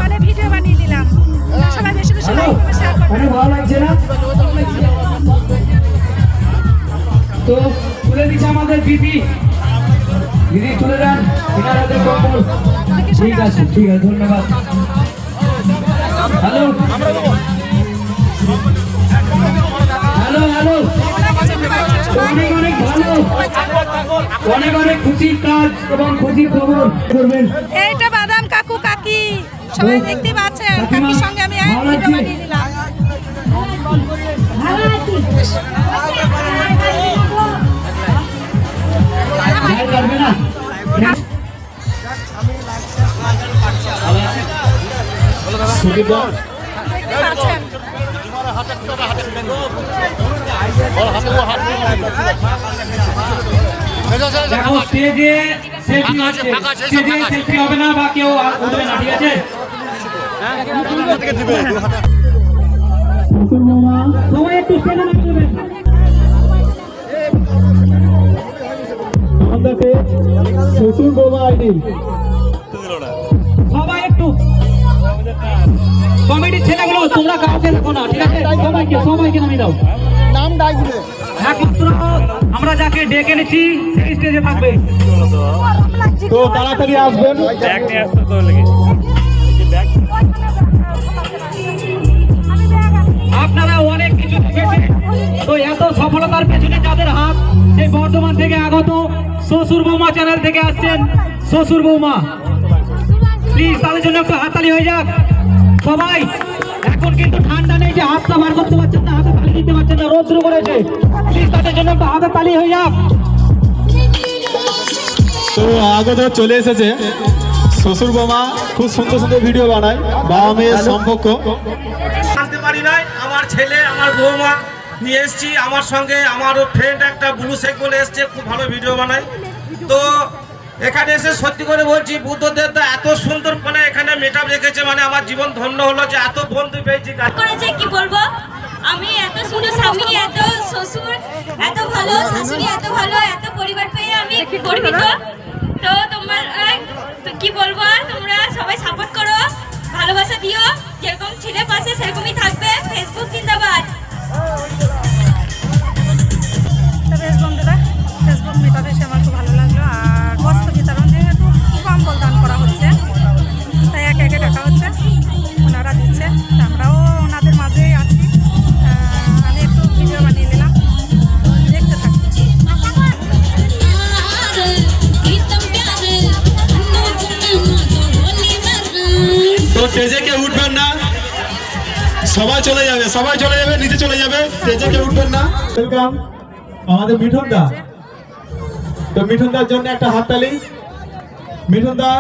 মানে ভিডিও বানিয়ে দিলাম, সবাই বেশি বেশি লাইক শেয়ার করবেন। অনেক ভালো লাগছে না? তো তুলে দিচ্ছে আমাদের দিদি তুলে দেন ইনারাদের কম্বল। ঠিক আছে ধন্যবাদ। হ্যালো হ্যালো হ্যালো, অনেক অনেক ভালো, অনেক অনেক খুশির কাজ এবং খুশির খবর করবেন। এইটা বাদাম কাকু কাকি সবাই দেখতে পাচ্ছেন, কাকির সঙ্গে আমি ভিডিও বানিয়ে দিলাম। দেখো স্টেজে সেলফি হবে না বা কেউ উঠবে না, ঠিক আছে? সবাই একটু স্টেজে নামবেন। শ্বশুর বৌমা আইডি সবাই একটু, কমিটির ছেলেগুলো তোমরা কাউকে দেখো না, ঠিক আছে? সবাইকে নামিয়ে দাও। নাম ডাকবে, একমাত্র আমরা যাকে ডেকে এনেছি সেই স্টেজে থাকবে। তো তাড়াতাড়ি আসবেন। আপনারা অনেক কিছু দেখেছেন, তো এত সফলতার পেছনে যাদের হাত, সেই বর্ধমান থেকে আগত শ্বশুর বৌমা চ্যানেল থেকে আসছেন শ্বশুর বৌমা, প্লিজ তাদের জন্য একটু হাততালি হয়ে যাক সবাই। এখন কিন্তু ঠান্ডা নেই যে হাতটা বার করতে পারছেন না, হাতে তালি দিতে পারছেন না, রৌদ্র করেছে, প্লিজ তাদের জন্য একটু হাতে তালি হয়ে যাক। তো আগত চলে এসেছে শ্বশুর বৌমা, খুব সুন্দর সুন্দর ভিডিও বানায়, বাবা মেয়ের সম্পর্ক। জানতে পারি নাই, আমার ছেলে আমার বৌমা নিয়ে এসেছি, আমার সঙ্গে আমারও ফ্রেন্ড একটা ব্লু শেখ বলে এসছে, খুব ভালো ভিডিও বানায়। তো এখানে এসে সত্যি করে বলছি, বুদ্ধদেব দা এত সুন্দর মানে এখানে মেকআপ রেখেছে, মানে আমার জীবন ধন্য হলো যে এত বন্ধু পেয়েছি। করেছে কি বলবো, আমি এত সুন্দর স্বামী, এত শ্বশুর, এত ভালো শাশুড়ি, এত ভালো এত পরিবার পেয়ে আমি গর্বিত। তো তোমার কি বলবো, তোমরা সবাই সাপোর্ট করো, ভালোবাসা দিও, যেরকম ছেলে পাশে সেরকমই থাকবে। ফেসবুক জিন্দাবাদ। বন্ধুরা, ফেসবুক মিটআপ এসে আমার খুব ভালো লাগলো। আর বস্ত্র বিতরণ যেহেতু কম্বল দান করা হচ্ছে, তাই একে একে ডাকা হচ্ছে, ওনারা দিচ্ছে, আমরাও ওনাদের মাঝেই আছি। আমি একটু ভিডিও বানিয়ে নিলাম, দেখতে থাকি। তো স্টেজে কেউ উঠবেন না, সবাই চলে যাবে, নিচে চলে যাবে, স্টেজে কেউ উঠবেন না। ওয়েলকাম আমাদের মিঠুন দা, তো মিঠুন দার জন্য একটা হাততালি। মিঠুন দা